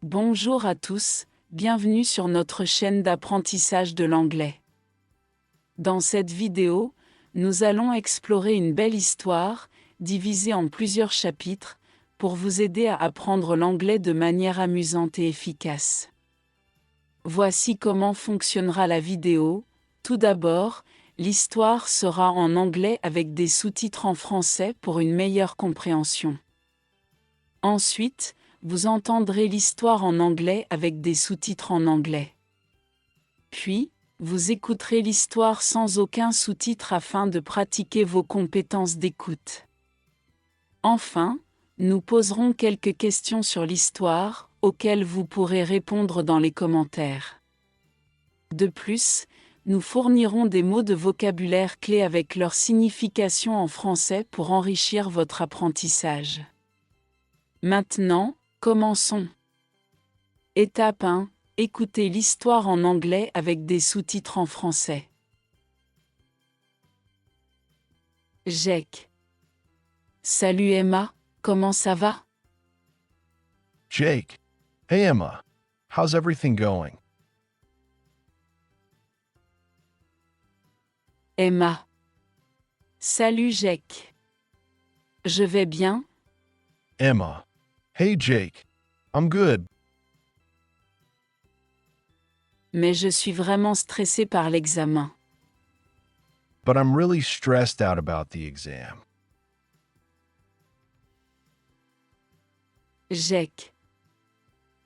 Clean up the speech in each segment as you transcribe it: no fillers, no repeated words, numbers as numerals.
Bonjour à tous, bienvenue sur notre chaîne d'apprentissage de l'anglais. Dans cette vidéo, nous allons explorer une belle histoire, divisée en plusieurs chapitres, pour vous aider à apprendre l'anglais de manière amusante et efficace. Voici comment fonctionnera la vidéo. Tout d'abord, l'histoire sera en anglais avec des sous-titres en français pour une meilleure compréhension. Ensuite, vous entendrez l'histoire en anglais avec des sous-titres en anglais. Puis, vous écouterez l'histoire sans aucun sous-titre afin de pratiquer vos compétences d'écoute. Enfin, nous poserons quelques questions sur l'histoire, auxquelles vous pourrez répondre dans les commentaires. De plus, nous fournirons des mots de vocabulaire clés avec leur signification en français pour enrichir votre apprentissage. Maintenant, commençons. Étape 1. Écoutez l'histoire en anglais avec des sous-titres en français. Jake. Salut Emma, comment ça va? Jake. Hey Emma. How's everything going? Emma. Salut Jake. Je vais bien, Emma. Hey Jake. I'm good, mais je suis vraiment stressée par l'examen. but I'm really stressed out about the exam. Jake.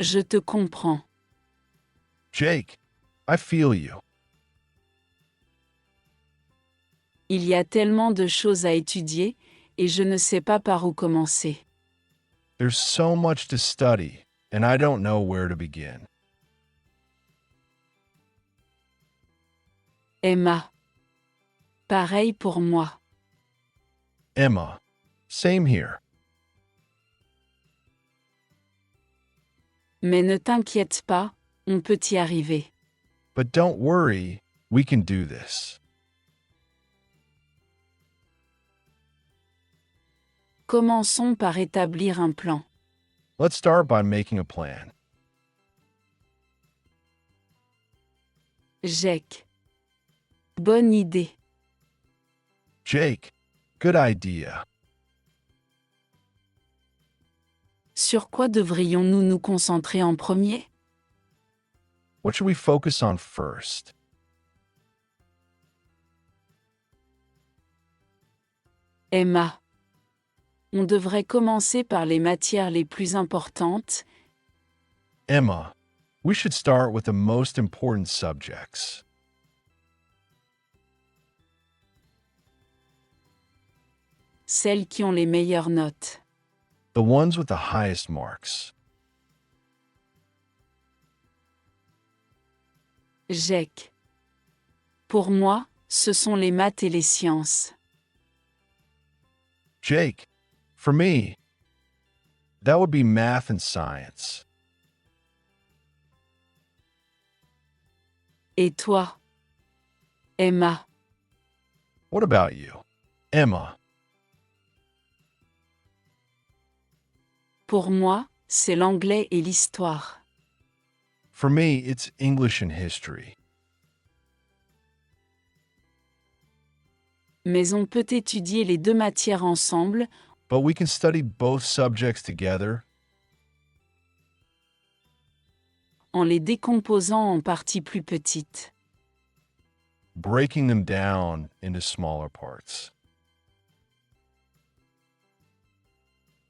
Je te comprends. Jake. I feel you. Il y a tellement de choses à étudier, et je ne sais pas par où commencer. There's so much to study, and I don't know where to begin. Emma. Pareil pour moi. Emma. Same here. Mais ne t'inquiète pas, on peut y arriver. But don't worry, we can do this. Commençons par établir un plan. Let's start by making a plan. Jake. Bonne idée. Jake. Good idea. Sur quoi devrions-nous nous concentrer en premier? What should we focus on first? Emma. On devrait commencer par les matières les plus importantes, Emma. We should start with the most important subjects. celles qui ont les meilleures notes. The ones with the highest marks. Jake. Pour moi, ce sont les maths et les sciences. Jake. For me, that would be math and science. Et toi? Emma. What about you? Emma. Pour moi, c'est l'anglais et l'histoire. For me, it's English and history. Mais on peut étudier les deux matières ensemble, But we can study both subjects together en les décomposant en parties plus petites. breaking them down into smaller parts.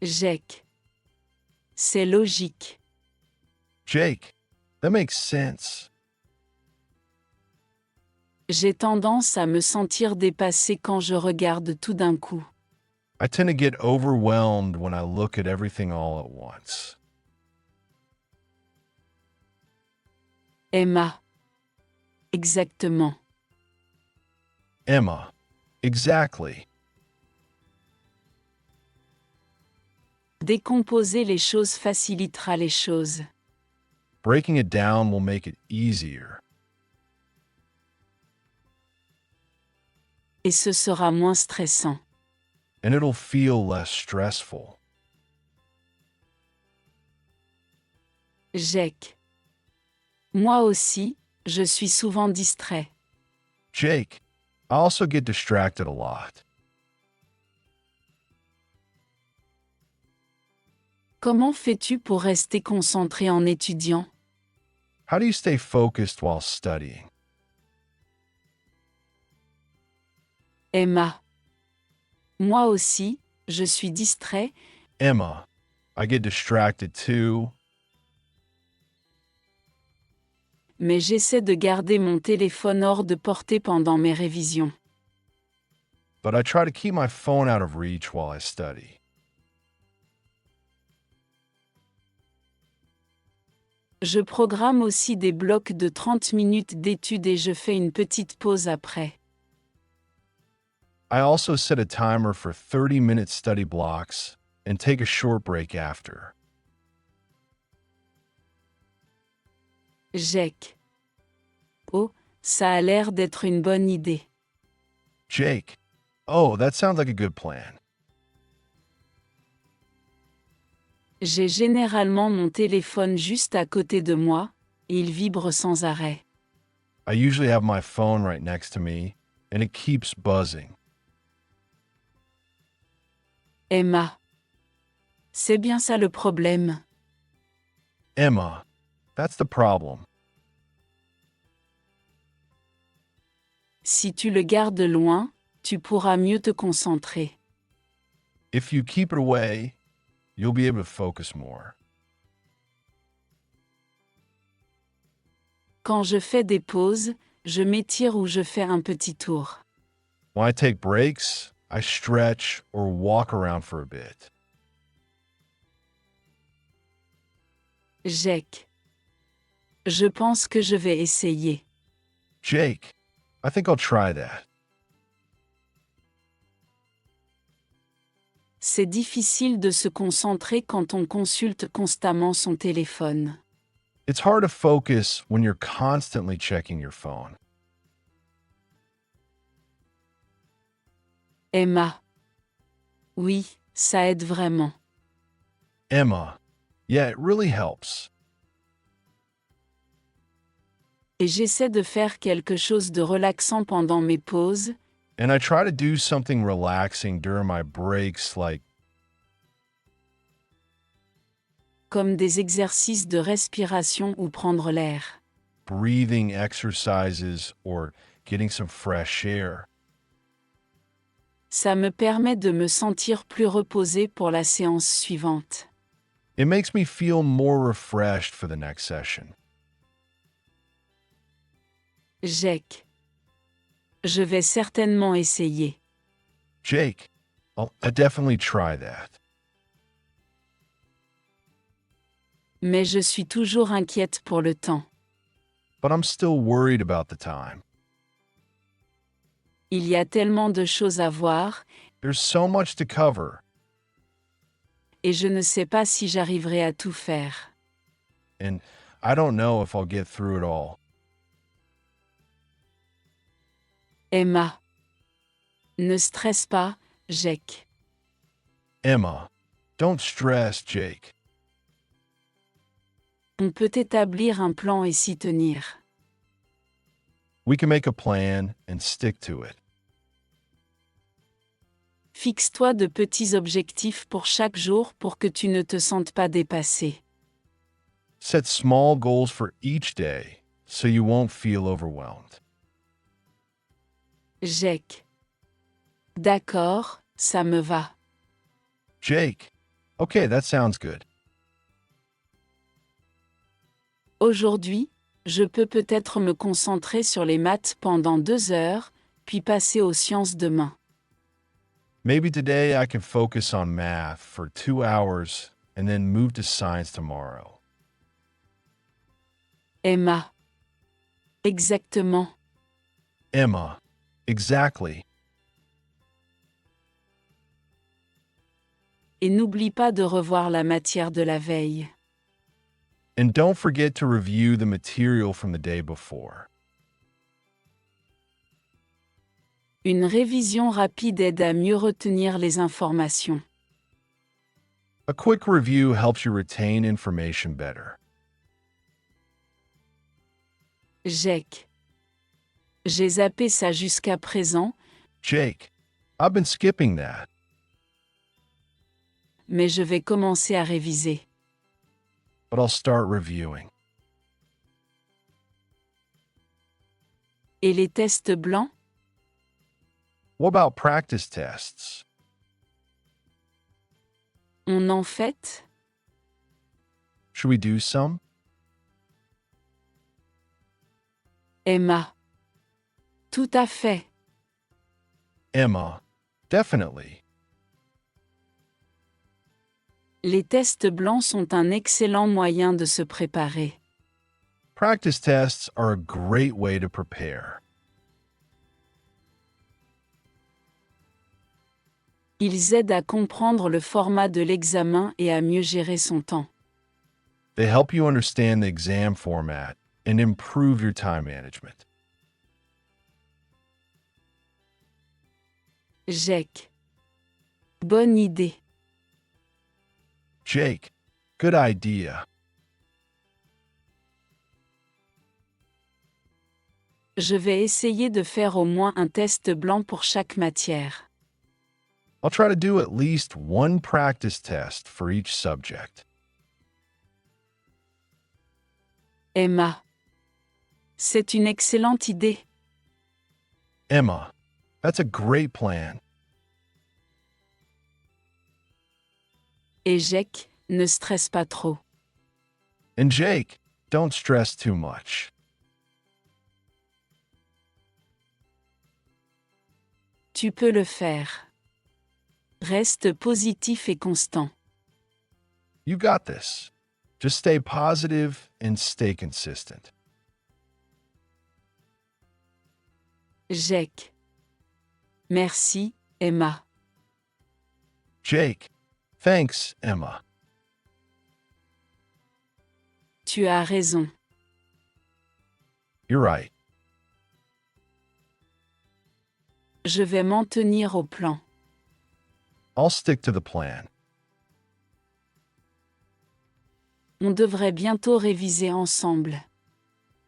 Jake. C'est logique. Jake, that makes sense. J'ai tendance à me sentir dépassée quand je regarde tout d'un coup. I tend to get overwhelmed when I look at everything all at once. Emma. Exactement. Emma, exactly. Décomposer les choses facilitera les choses. Breaking it down will make it easier, Et ce sera moins stressant. and it'll feel less stressful. Jake. Moi aussi, je suis souvent distrait. Jake. I also get distracted a lot. Comment fais-tu pour rester concentré en étudiant? How do you stay focused while studying? Emma. Moi aussi, je suis distrait, Emma. I get distracted too, mais j'essaie de garder mon téléphone hors de portée pendant mes révisions. but I try to keep my phone out of reach while I study. Je programme aussi des blocs de 30 minutes d'études et je fais une petite pause après. I also set a timer for 30-minute study blocks and take a short break after. Jake. Oh, ça a l'air d'être une bonne idée. Jake. Oh, that sounds like a good plan. J'ai généralement mon téléphone juste à côté de moi, et il vibre sans arrêt. I usually have my phone right next to me, and it keeps buzzing. Emma. C'est bien ça le problème. Emma. That's the problem. Si tu le gardes loin, tu pourras mieux te concentrer. If you keep it away, you'll be able to focus more. Quand je fais des pauses, je m'étire ou je fais un petit tour. When I take breaks, I stretch or walk around for a bit. Jake. Je pense que je vais essayer. Jake. I think I'll try that. C'est difficile de se concentrer quand on consulte constamment son téléphone. It's hard to focus when you're constantly checking your phone. Emma. Oui, ça aide vraiment. Emma. Yeah, it really helps. Et j'essaie de faire quelque chose de relaxant pendant mes pauses, And I try to do something relaxing during my breaks, like comme des exercices de respiration ou prendre l'air. breathing exercises or getting some fresh air. Ça me permet de me sentir plus reposé pour la séance suivante. It makes me feel more refreshed for the next session. Jake. Je vais certainement essayer. Jake. I'll definitely try that. Mais je suis toujours inquiète pour le temps. But I'm still worried about the time. Il y a tellement de choses à voir, There's so much to cover, et je ne sais pas si j'arriverai à tout faire. and I don't know if I'll get through it all. Emma. Ne stresse pas, Jake. Emma. Don't stress, Jake. On peut établir un plan et s'y tenir. We can make a plan and stick to it. Fixe-toi de petits objectifs pour chaque jour pour que tu ne te sentes pas dépassé. Set small goals for each day so you won't feel overwhelmed. Jake. D'accord, ça me va. Jake. Okay, that sounds good. Aujourd'hui, je peux peut-être me concentrer sur les maths pendant 2 heures, puis passer aux sciences demain. Maybe today I can focus on math for 2 hours and then move to science tomorrow. Emma. Exactement. Emma. Exactly. Et n'oublie pas de revoir la matière de la veille. And don't forget to review the material from the day before. Une révision rapide aide à mieux retenir les informations. A quick review helps you retain information better. Jake. J'ai zappé ça jusqu'à présent, Jake, I've been skipping that, mais je vais commencer à réviser. but I'll start reviewing. Et les tests blancs? What about practice tests? On en fait? Should we do some? Emma. Tout à fait. Emma, definitely. Les tests blancs sont un excellent moyen de se préparer. Practice tests are a great way to prepare. Ils aident à comprendre le format de l'examen et à mieux gérer son temps. They help you understand the exam format and improve your time management. Jake. Bonne idée. Jake, good idea. Je vais essayer de faire au moins un test blanc pour chaque matière. I'll try to do at least one practice test for each subject. Emma. C'est une excellente idée. Emma, that's a great plan. Et Jake, ne stresse pas trop. And Jake, don't stress too much. Tu peux le faire. Reste positif et constant. You got this. Just stay positive and stay consistent. Jake. Merci, Emma. Jake, thanks, Emma. Tu as raison. You're right. Je vais m'en tenir au plan. I'll stick to the plan. On devrait bientôt réviser ensemble.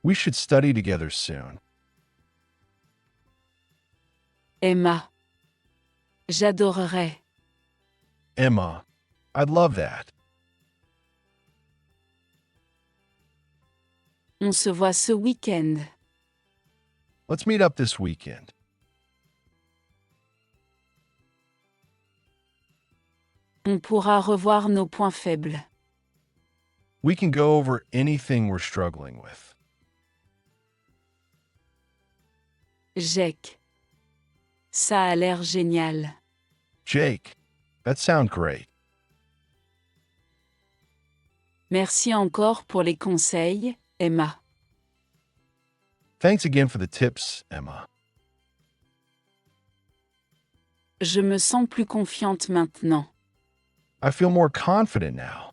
We should study together soon. Emma. J'adorerais. Emma, I'd love that. On se voit ce week-end. Let's meet up this weekend. On pourra revoir nos points faibles. We can go over anything we're struggling with. Jake. Ça a l'air génial. Jake, that sounds great. Merci encore pour les conseils, Emma. Thanks again for the tips, Emma. Je me sens plus confiante maintenant. I feel more confident now.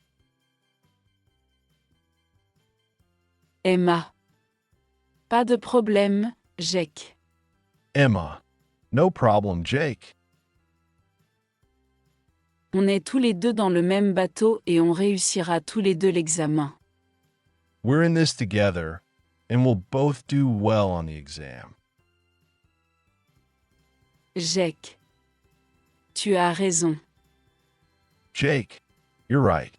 Emma. Pas de problème, Jake. Emma, no problem, Jake. On est tous les deux dans le même bateau et on réussira tous les deux l'examen. We're in this together, and we'll both do well on the exam. Jake. Tu as raison. Jake, you're right.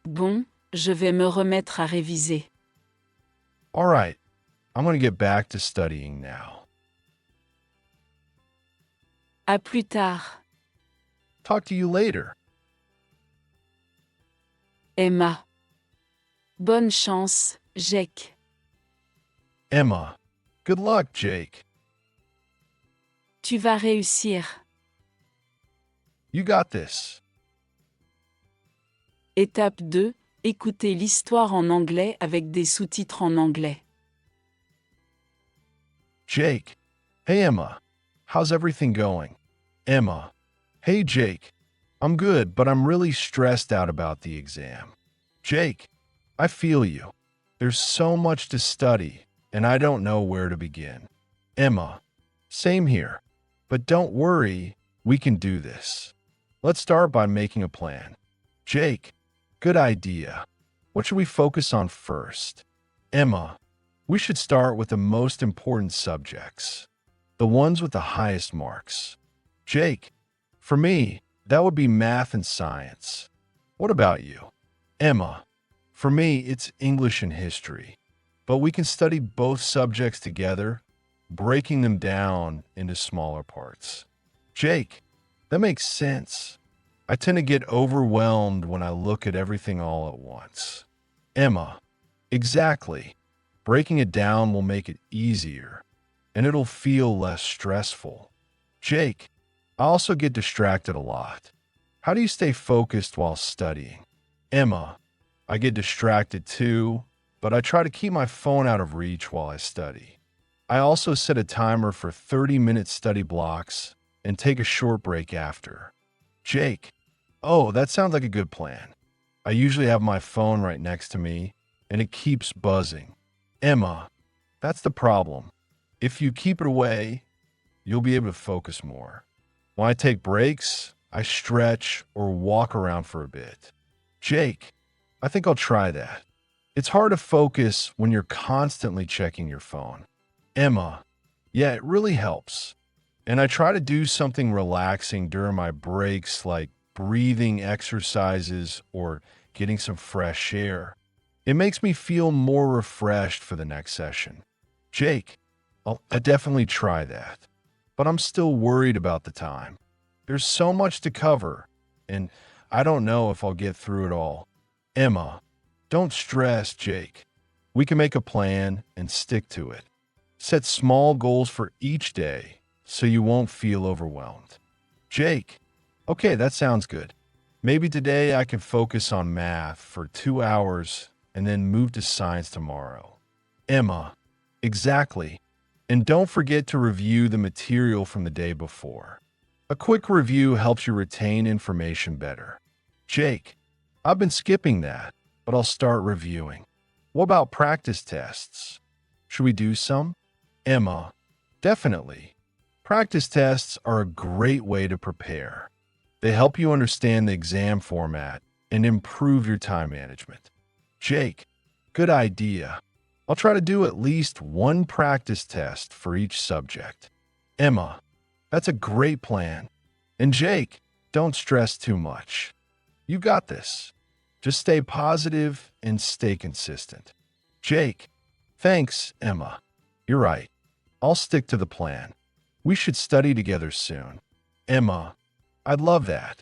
Bon, je vais me remettre à réviser. All right, I'm going to get back to studying now. À plus tard, Talk to you later. Emma. Bonne chance, Jake. Emma, good luck, Jake. Tu vas réussir. You got this. Étape 2. Écoutez l'histoire en anglais avec des sous-titres en anglais. Jake, hey Emma, how's everything going? Emma, hey Jake, I'm good, but I'm really stressed out about the exam. Jake, I feel you. There's so much to study, and I don't know where to begin. Emma, same here. But don't worry, we can do this. Let's start by making a plan. Jake, good idea. What should we focus on first? Emma, we should start with the most important subjects, the ones with the highest marks. Jake, for me, that would be math and science. What about you? Emma, for me, it's English and history. But we can study both subjects together, breaking them down into smaller parts. Jake, that makes sense. I tend to get overwhelmed when I look at everything all at once. Emma, exactly. Breaking it down will make it easier, and it'll feel less stressful. Jake, I also get distracted a lot. How do you stay focused while studying? Emma, I get distracted too, but I try to keep my phone out of reach while I study. I also set a timer for 30-minute study blocks and take a short break after. Jake, oh, that sounds like a good plan. I usually have my phone right next to me, and it keeps buzzing. Emma, that's the problem. If you keep it away, you'll be able to focus more. When I take breaks, I stretch or walk around for a bit. Jake, I think I'll try that. It's hard to focus when you're constantly checking your phone. Emma, yeah, it really helps. And I try to do something relaxing during my breaks, like breathing exercises or getting some fresh air. It makes me feel more refreshed for the next session. Jake, I'll definitely try that. But I'm still worried about the time. There's so much to cover, and I don't know if I'll get through it all. Emma, don't stress, Jake. We can make a plan and stick to it. Set small goals for each day so you won't feel overwhelmed. Jake, okay, that sounds good. Maybe today I can focus on math for 2 hours and then move to science tomorrow. Emma, exactly. And don't forget to review the material from the day before. A quick review helps you retain information better. Jake, I've been skipping that, but I'll start reviewing. What about practice tests? Should we do some? Emma, definitely. Practice tests are a great way to prepare. They help you understand the exam format and improve your time management. Jake, good idea. I'll try to do at least one practice test for each subject. Emma, that's a great plan. And Jake, don't stress too much. You got this. Just stay positive and stay consistent. Jake, thanks, Emma. You're right. I'll stick to the plan. We should study together soon. Emma, I'd love that.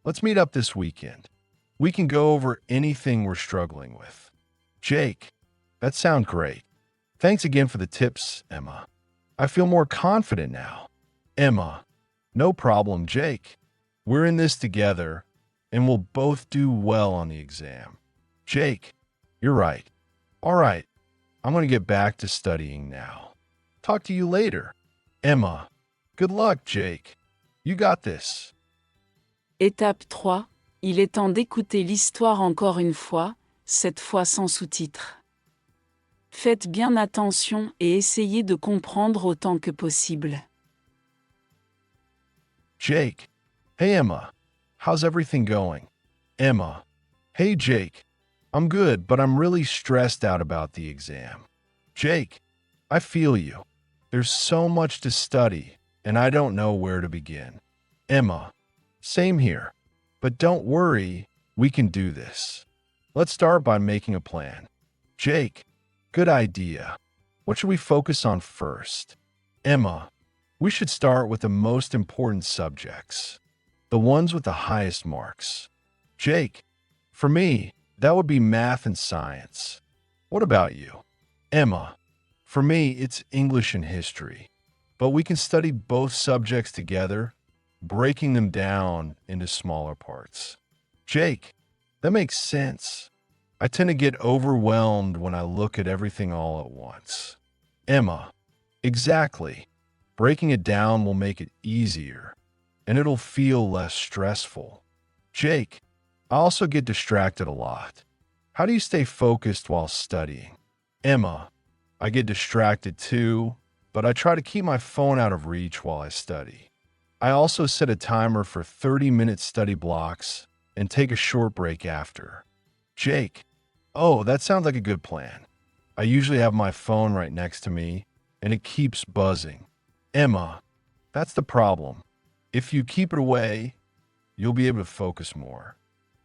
Let's meet up this weekend. We can go over anything we're struggling with. Jake, that sounds great. Thanks again for the tips, Emma. I feel more confident now. Emma, no problem, Jake. We're in this together, and we'll both do well on the exam. Jake, you're right. All right, I'm going to get back to studying now. Talk to you later. Emma, good luck, Jake. You got this. Étape 3. Il est temps d'écouter l'histoire encore une fois, cette fois sans sous-titres. Faites bien attention et essayez de comprendre autant que possible. Jake, hey Emma, how's everything going? Emma, hey Jake, I'm good, but I'm really stressed out about the exam. Jake, I feel you. There's so much to study, and I don't know where to begin. Emma, same here. But don't worry, we can do this. Let's start by making a plan. Jake, good idea. What should we focus on first? Emma, we should start with the most important subjects, the ones with the highest marks. Jake, for me, that would be math and science. What about you? Emma, for me, it's English and history. But we can study both subjects together, breaking them down into smaller parts. Jake, that makes sense. I tend to get overwhelmed when I look at everything all at once. Emma, exactly. Breaking it down will make it easier, and it'll feel less stressful. Jake, I also get distracted a lot. How do you stay focused while studying? Emma, I get distracted too, but I try to keep my phone out of reach while I study. I also set a timer for 30-minute study blocks and take a short break after. Jake, oh, that sounds like a good plan. I usually have my phone right next to me, and it keeps buzzing. Emma, that's the problem. If you keep it away, you'll be able to focus more.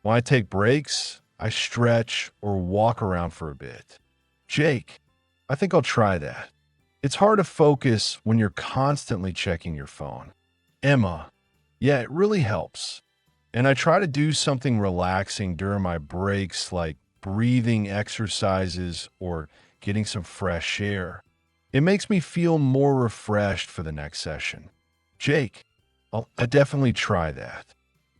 When I take breaks, I stretch or walk around for a bit. Jake, I think I'll try that. It's hard to focus when you're constantly checking your phone. Emma, yeah, it really helps. And I try to do something relaxing during my breaks, like breathing exercises or getting some fresh air. It makes me feel more refreshed for the next session. Jake, I definitely try that.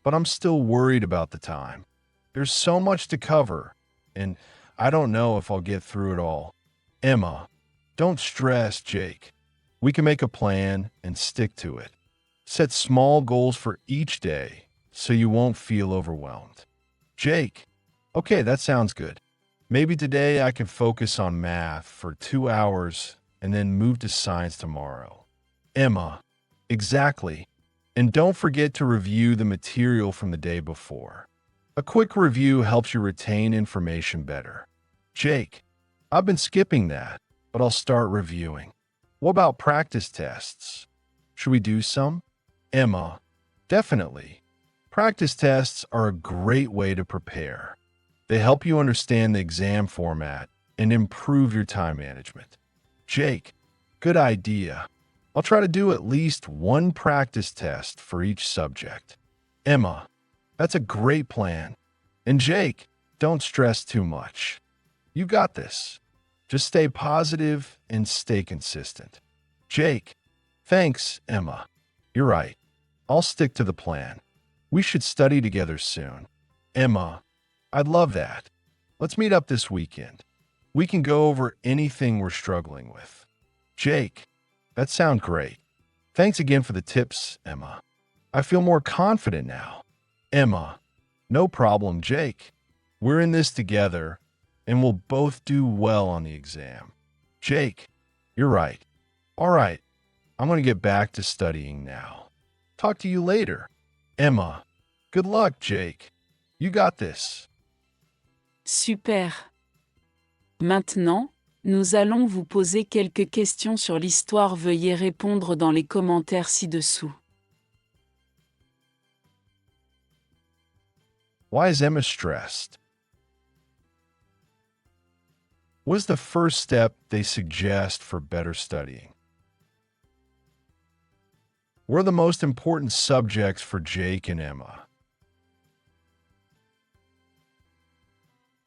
But I'm still worried about the time. There's so much to cover, and I don't know if I'll get through it all. Emma, don't stress, Jake. We can make a plan and stick to it. Set small goals for each day so you won't feel overwhelmed. Jake, okay, that sounds good. Maybe today I can focus on math for 2 hours and then move to science tomorrow. Emma, exactly. And don't forget to review the material from the day before. A quick review helps you retain information better. Jake, I've been skipping that, but I'll start reviewing. What about practice tests? Should we do some? Emma, definitely. Practice tests are a great way to prepare. They help you understand the exam format and improve your time management. Jake, good idea. I'll try to do at least one practice test for each subject. Emma, that's a great plan. And Jake, don't stress too much. You got this. Just stay positive and stay consistent. Jake, thanks, Emma. You're right. I'll stick to the plan. We should study together soon. Emma, I'd love that. Let's meet up this weekend. We can go over anything we're struggling with. Jake, that sounds great. Thanks again for the tips, Emma. I feel more confident now. Emma, no problem, Jake. We're in this together, and we'll both do well on the exam. Jake, you're right. All right, I'm going to get back to studying now. Talk to you later. Emma, good luck, Jake. You got this. Super. Maintenant, nous allons vous poser quelques questions sur l'histoire. Veuillez répondre dans les commentaires ci-dessous. Why is Emma stressed? What is the first step they suggest for better studying? What are the most important subjects for Jake and Emma?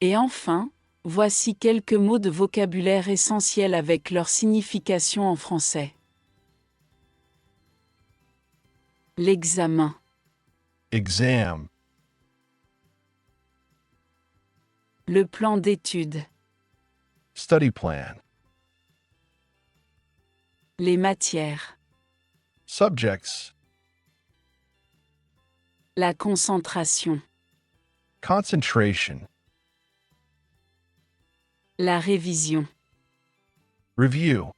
Et enfin, voici quelques mots de vocabulaire essentiels avec leur signification en français. L'examen, Exam, le plan d'études, study plan, les matières, subjects, la concentration, concentration, la révision. review,